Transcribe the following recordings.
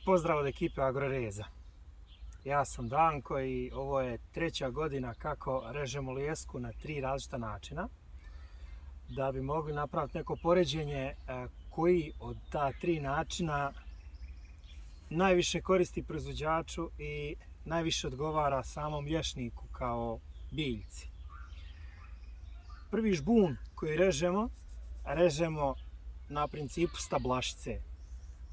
Pozdrav od ekipe Agroreza. Ja sam Danko i ovo je 3. godina kako režemo lijesku na 3 različita načina. Da bi mogli napraviti neko poređenje koji od ta 3 načina najviše koristi proizvođaču i najviše odgovara samom mlješniku kao biljci. Prvi žbun koji režemo na principu stablašice.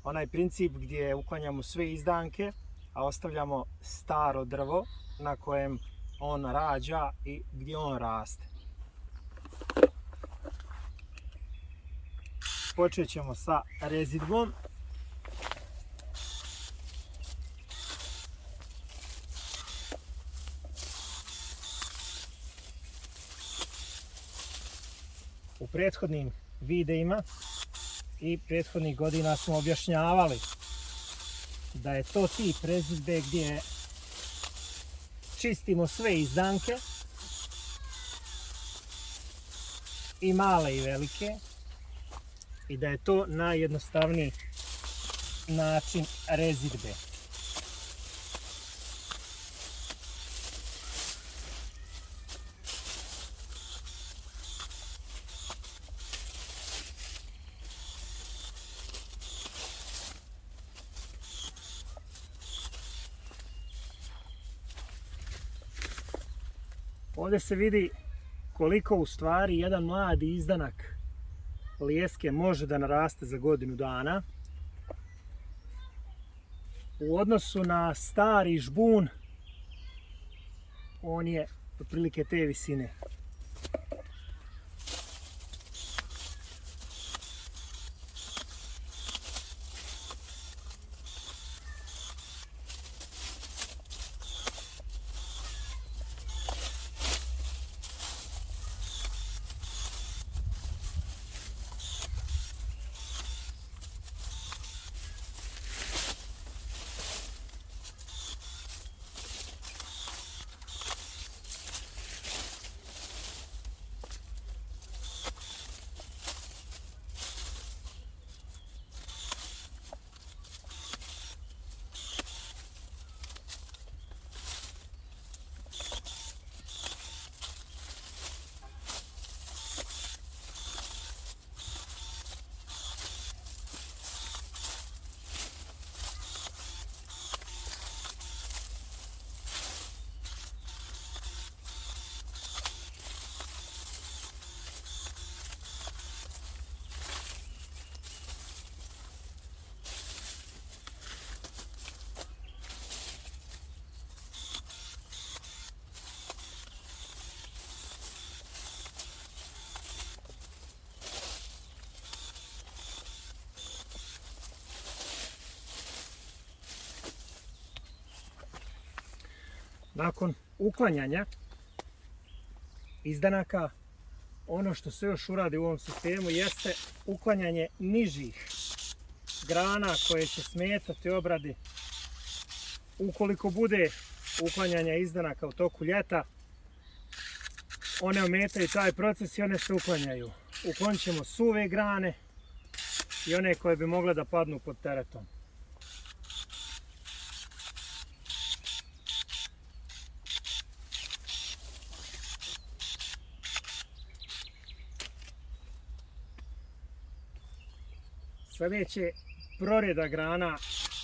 Onaj princip gdje uklanjamo sve izdanke, a ostavljamo staro drvo na kojem on rađa i gdje on raste. Počet ćemo sa rezidbom. U prethodnim videima i prethodnih godina smo objašnjavali da je to tip rezidbe gdje čistimo sve izdanke, i male i velike, i da je to najjednostavniji način rezidbe. Ovdje se vidi koliko u stvari jedan mladi izdanak lijeske može da naraste za godinu dana. U odnosu na stari žbun, on je otprilike te visine. Nakon uklanjanja izdanaka, ono što se još uradi u ovom sistemu jeste uklanjanje nižih grana koje će smetati obradi. Ukoliko bude uklanjanja izdanaka u toku ljeta, one ometaju taj proces i one se uklanjaju. Uklonit ćemo suve grane i one koje bi mogle da padnu pod teretom. Sljedeće, proreda grana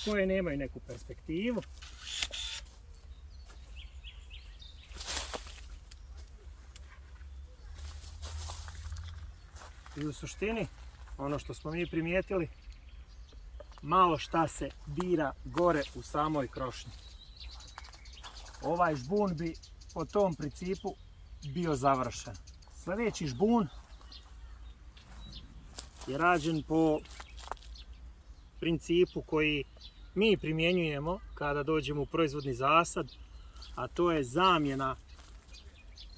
koje nemaju neku perspektivu. I u suštini, ono što smo mi primijetili, malo šta se dira gore u samoj krošnji. Ovaj žbun bi po tom principu bio završen. Sljedeći žbun je rađen po principu koji mi primjenjujemo kada dođemo u proizvodni zasad, a to je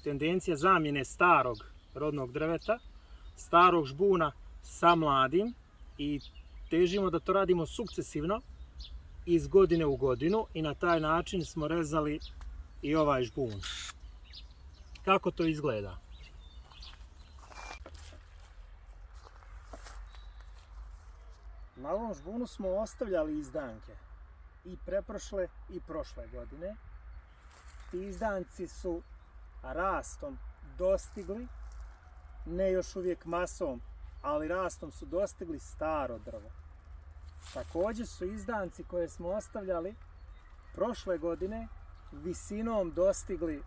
tendencija zamjene starog rodnog drveta, starog žbuna sa mladim, i težimo da to radimo sukcesivno iz godine u godinu, i na taj način smo rezali i ovaj žbun. Kako to izgleda? Na ovom žbunu smo ostavljali izdanke. i preprošle i prošle godine. Ti izdanci su rastom dostigli, ne još uvijek masom, ali rastom su dostigli staro drvo. Također su izdanci koje smo ostavljali prošle godine visinom dostigli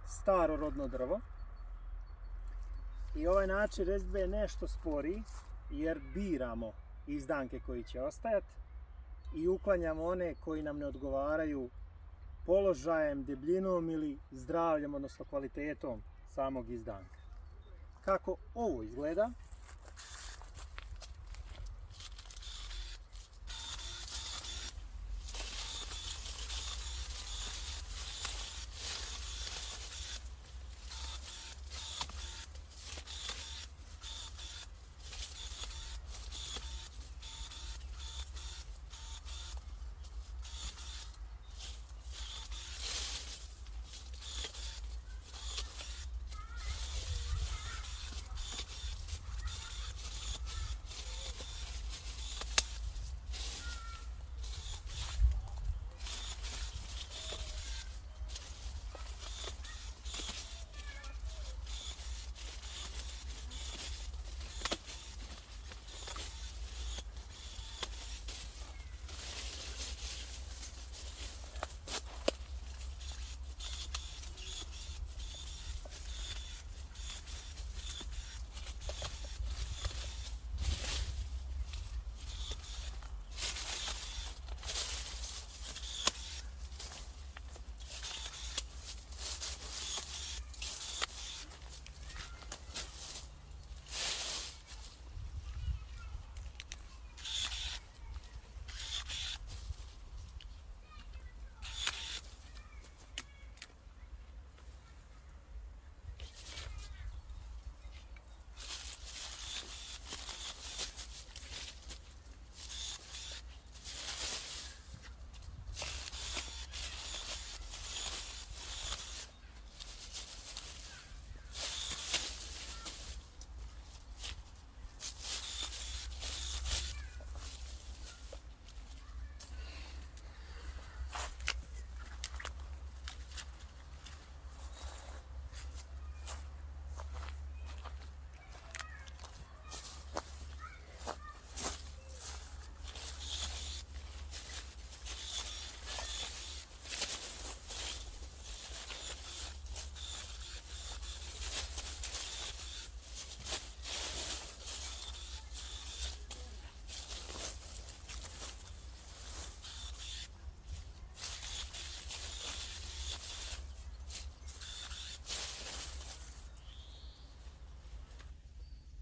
starorodno drvo. I ovaj način rezidbe je nešto sporiji jer biramo izdanke koji će ostajati i uklanjamo one koji nam ne odgovaraju položajem, debljinom ili zdravljem, odnosno kvalitetom samog izdanka. Kako ovo izgleda?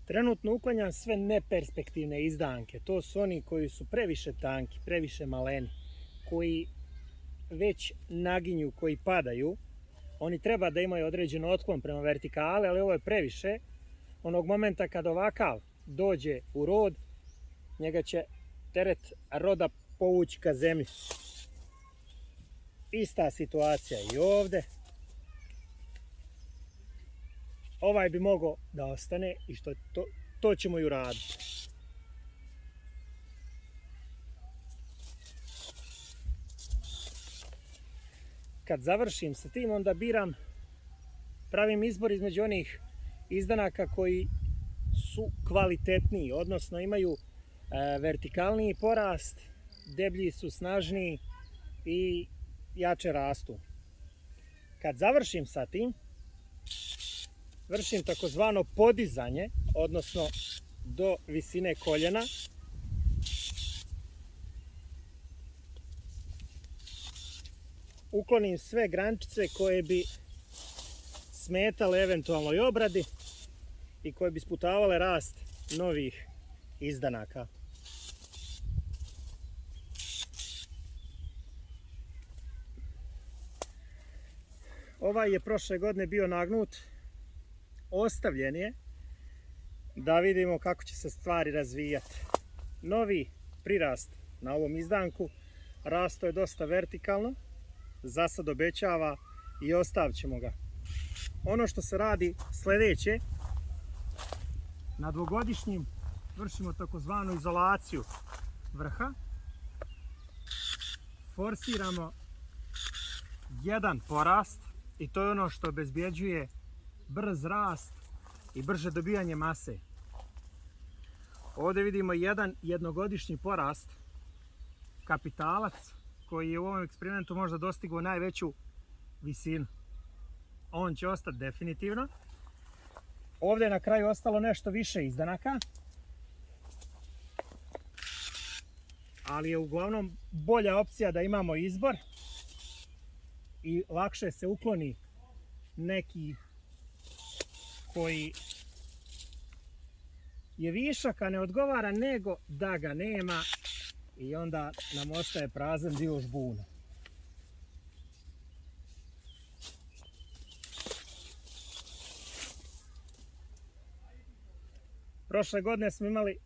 Trenutno uklanjam sve neperspektivne izdanke. To su oni koji su previše tanki, previše maleni, koji već naginju, koji padaju. Oni treba da imaju određen otklon prema vertikali, ali ovo je previše. Onog momenta kad ovakav dođe u rod, njega će teret roda povući ka zemlji. Ista situacija i ovdje. Ovaj bi mogao da ostane i to ćemo i uraditi. Kad završim sa tim, onda pravim izbor između onih izdanaka koji su kvalitetniji, odnosno imaju vertikalniji porast, deblji su, snažniji i jače rastu. Kad završim sa tim, vršim takozvano podizanje, odnosno do visine koljena. Uklonim sve grančice koje bi smetale eventualnoj obradi i koje bi sputavale rast novih izdanaka. Ovaj je prošle godine bio nagnut, ostavljen je da vidimo kako će se stvari razvijati. Novi prirast na ovom izdanku rasto je dosta vertikalno, za sad obećava i ostavit ćemo ga. Ono što se radi sljedeće, na dvogodišnjim vršimo takozvanu izolaciju vrha, forsiramo jedan porast i to je ono što obezbjeđuje brz rast i brže dobijanje mase. Ovdje vidimo jedan jednogodišnji porast, kapitalac, koji je u ovom eksperimentu možda dostigao najveću visinu. On će ostati definitivno. Ovdje je na kraju ostalo nešto više izdanaka, ali je uglavnom bolja opcija da imamo izbor i lakše se ukloni neki koji je višak, a ne odgovara, nego da ga nema i onda nam ostaje prazan dio žbuna. Prošle godine smo imali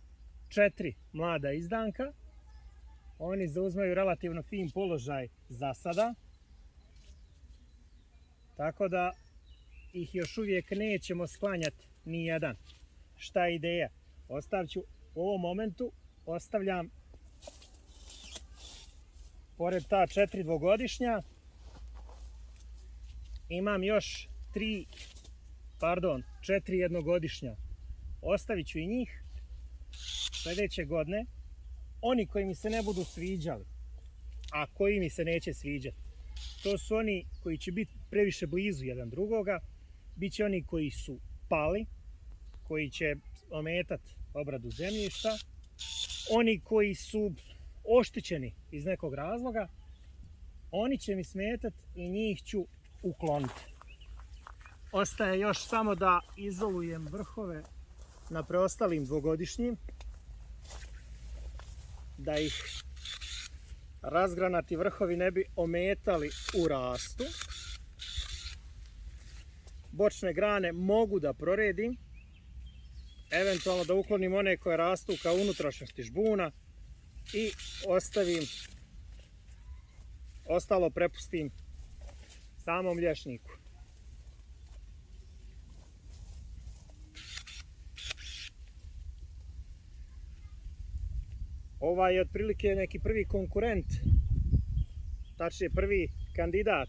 4 mlada izdanka. Oni zauzmaju relativno fin položaj za sada. Tako da ih još uvijek nećemo sklanjati ni jedan. Šta je ideja? U ovom momentu ostavljam pored ta 4 dvogodišnja imam još 4 jednogodišnja. Ostavit ću i njih sljedeće godine. Oni koji mi se ne budu sviđali, a koji mi se neće sviđati, to su oni koji će biti previše blizu jedan drugoga. Biće oni koji su pali, koji će ometati obradu zemljišta, oni koji su oštećeni iz nekog razloga, oni će mi smetati i njih ću ukloniti. Ostaje još samo da izolujem vrhove na preostalim dvogodišnjim, da ih razgranati vrhovi ne bi ometali u rastu. Bočne grane mogu da proredim, eventualno da uklonim one koje rastu kao unutrašnjosti žbuna i ostalo prepustim samom lješniku. Ovaj je otprilike neki prvi konkurent, tačnije prvi kandidat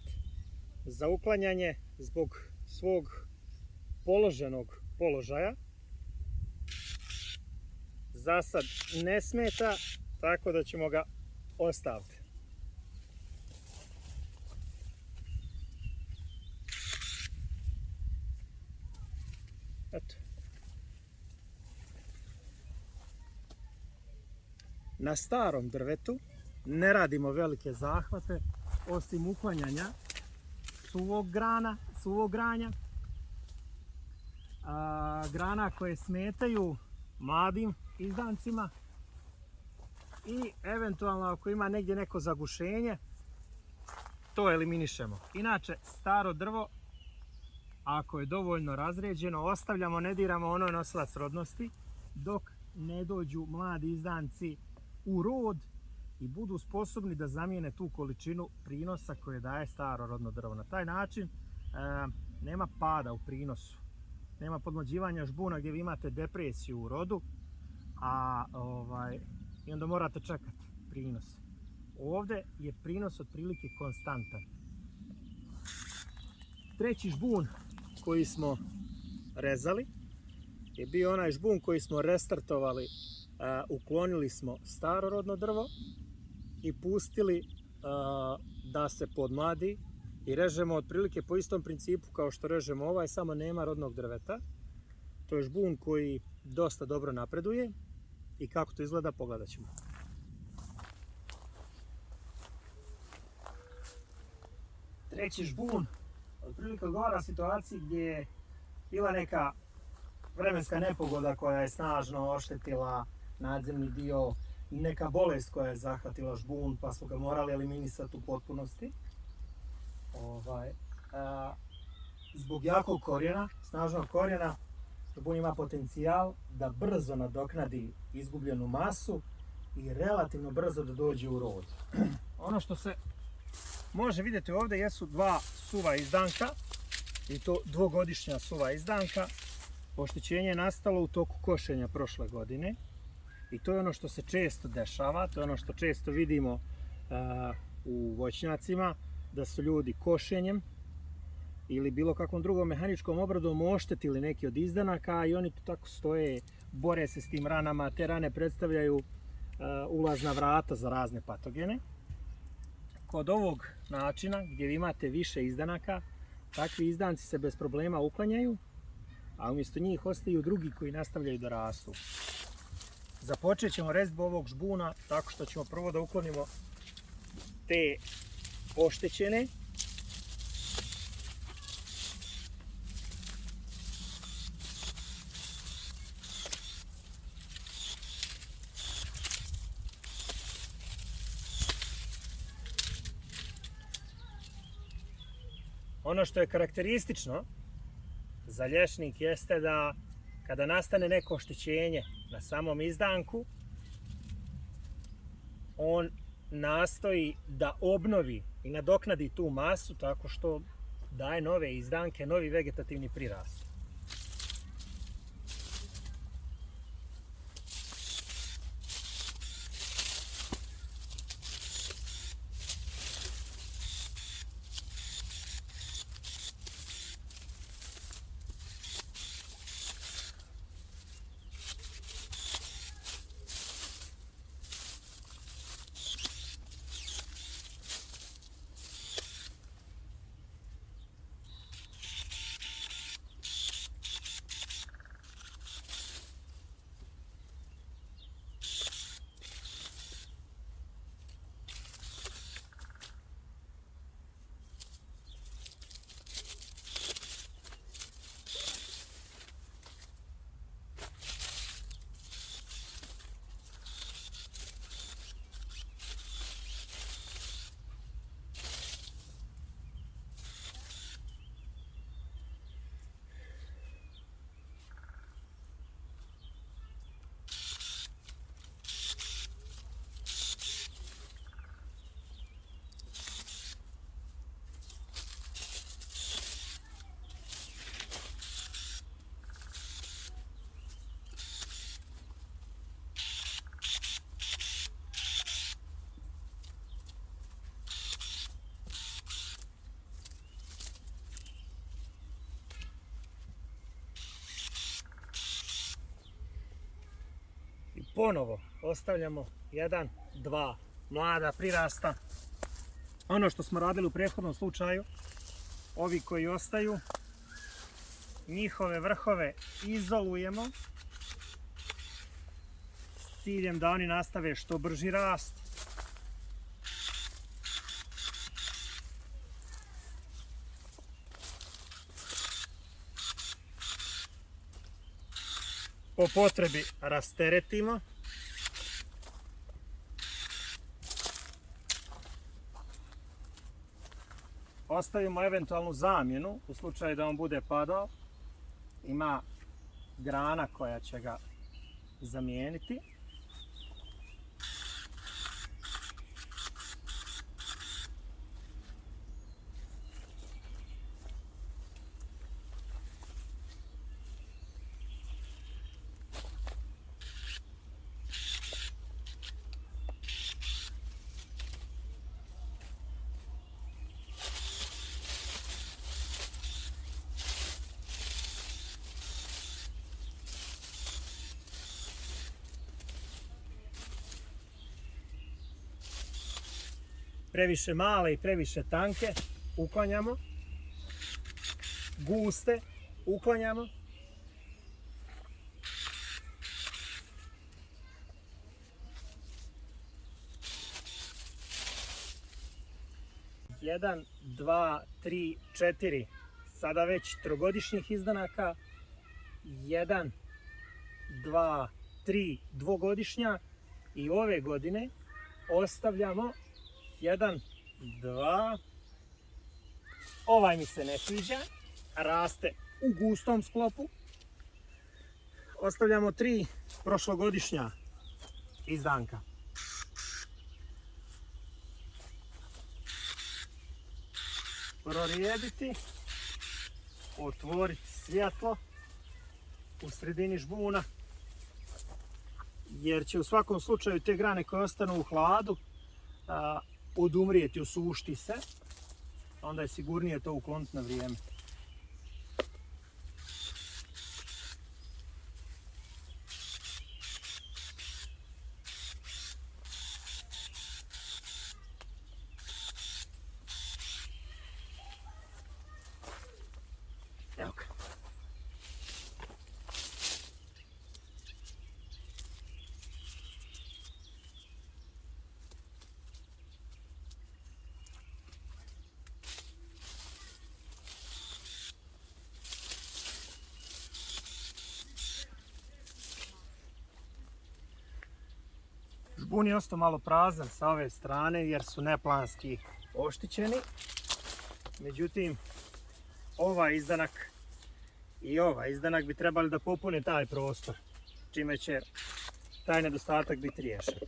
za uklanjanje zbog svog položenog položaja. Za sad ne smeta, tako da ćemo ga ostaviti. Eto. Na starom drvetu ne radimo velike zahvate, osim uklanjanja suvog granja, grana koje smetaju mladim izdancima i eventualno ako ima negdje neko zagušenje, to eliminišemo. Inače, staro drvo, ako je dovoljno razređeno, ostavljamo, ne diramo, ono je nosilac rodnosti, dok ne dođu mladi izdanci u rod i budu sposobni da zamijene tu količinu prinosa koje daje staro rodno drvo. Na taj način nema pada u prinosu, nema podmlađivanja žbuna gdje vi imate depresiju u rodu, i onda morate čekati prinos. Ovdje je prinos otprilike konstantan. Treći žbun koji smo rezali je bio onaj žbun koji smo restartovali. Uklonili smo staro rodno drvo i pustili da se podmladi i režemo otprilike po istom principu kao što režemo ovaj, samo nema rodnog drveta. To je žbun koji dosta dobro napreduje i kako to izgleda pogledat ćemo. Treći žbun otprilike odgovara situaciji gdje je bila neka vremenska nepogoda koja je snažno oštetila nadzemni dio, neka bolest koja je zahvatila žbun pa smo ga morali eliminisati u potpunosti. Zbog jakog korijena, snažnog korijena, žbun ima potencijal da brzo nadoknadi izgubljenu masu i relativno brzo da dođe u rod. Ono što se može vidjeti ovdje jesu dva suva izdanka, i to dvogodišnja suva izdanka. Oštećenje je nastalo u toku košenja prošle godine i to je ono što se često dešava, to je ono što često vidimo u voćnjacima, da su ljudi košenjem ili bilo kakvom drugom mehaničkom obradom oštetili neki od izdanaka i oni tu tako stoje, bore se s tim ranama. Te rane predstavljaju ulazna vrata za razne patogene. Kod ovog načina gdje vi imate više izdanaka, takvi izdanci se bez problema uklanjaju, a umjesto njih ostaju drugi koji nastavljaju da rastu. Započet ćemo rezbu ovog žbuna tako što ćemo prvo da uklonimo te oštećene. Ono što je karakteristično za lješnik jeste da kada nastane neko oštećenje na samom izdanku, on nastoji da obnovi i nadoknadi tu masu tako što daje nove izdanke, novi vegetativni prirast. Ponovo ostavljamo 1, 2 mlada prirasta. Ono što smo radili u prethodnom slučaju, ovi koji ostaju, njihove vrhove izolujemo s ciljem da oni nastave što brži rast. Po potrebi rasteretimo. Ostavimo eventualnu zamjenu u slučaju da on bude padao. Ima grana koja će ga zamijeniti. Previše male i previše tanke uklanjamo, guste uklanjamo. Jedan, dva, tri, četiri, sada već trogodišnjih izdanaka, 1, 2, 3 dvogodišnja i ove godine ostavljamo 1, 2, ovaj mi se ne sviđa, raste u gustom sklopu. Ostavljamo 3 prošlogodišnja izdanka. Prorijediti, otvoriti svjetlo u sredini žbuna, jer će u svakom slučaju te grane koje ostanu u hladu odumrijeti, osušiti se, onda je sigurnije to ukloniti na vrijeme. Evo ga. Žbun je ostao malo prazan sa ove strane jer su neplanski oštićeni. Međutim, ovaj izdanak i ovaj izdanak bi trebali da popune taj prostor, čime će taj nedostatak biti riješen.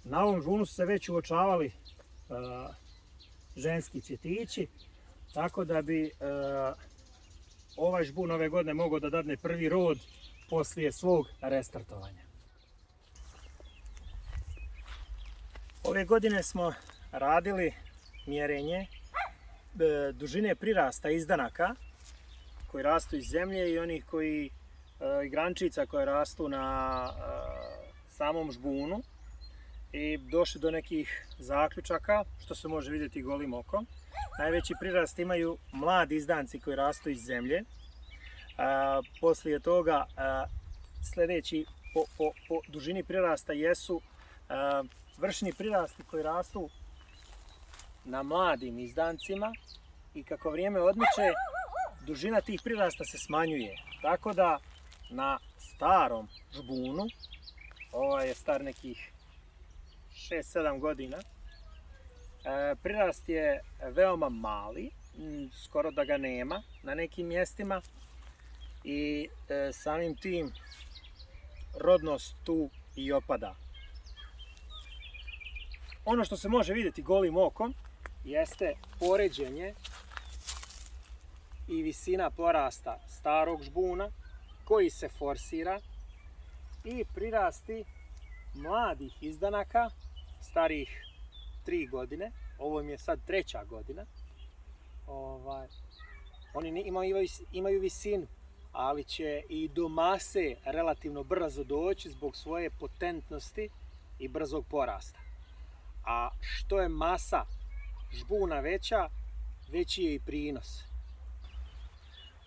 Na ovom žbunu su se već uočavali ženski cvjetići, tako da bi ovaj žbun ove godine mogao da dadne prvi rod poslije svog restartovanja. Ove godine smo radili mjerenje dužine prirasta izdanaka koji rastu iz zemlje i onih koji i grančica koje rastu na samom žbunu i došli do nekih zaključaka što se može vidjeti golim okom. Najveći prirast imaju mladi izdanci koji rastu iz zemlje. Poslije toga sljedeći po dužini prirasta jesu vršni prirasti koji rastu na mladim izdancima i kako vrijeme odmiče, dužina tih prirasta se smanjuje. Tako da na starom žbunu, ovaj je star nekih 6-7 godina, prirast je veoma mali, skoro da ga nema na nekim mjestima i samim tim rodnost tu i opada. Ono što se može vidjeti golim okom jeste poređenje i visina porasta starog žbuna koji se forsira i prirasti mladih izdanaka starih 3 godine. Ovo im je sad 3. godina. Oni imaju visinu, ali će i do mase relativno brzo doći zbog svoje potentnosti i brzog porasta. A što je masa žbuna veća, veći je i prinos.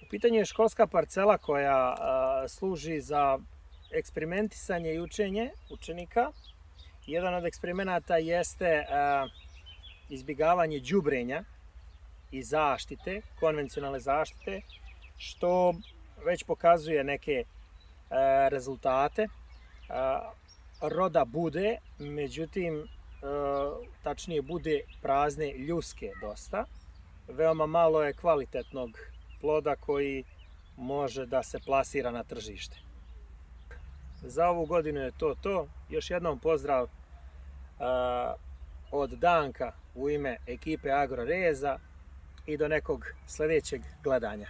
U pitanju je školska parcela koja služi za eksperimentisanje i učenje učenika. Jedan od eksperimenata jeste izbjegavanje đubrenja i zaštite, konvencionalne zaštite, što već pokazuje neke rezultate. Roda bude, međutim, tačnije bude prazne ljuske dosta. Veoma malo je kvalitetnog ploda koji može da se plasira na tržište. Za ovu godinu je to. Još jednom pozdrav od Danka u ime ekipe Agroreza i do nekog sljedećeg gledanja.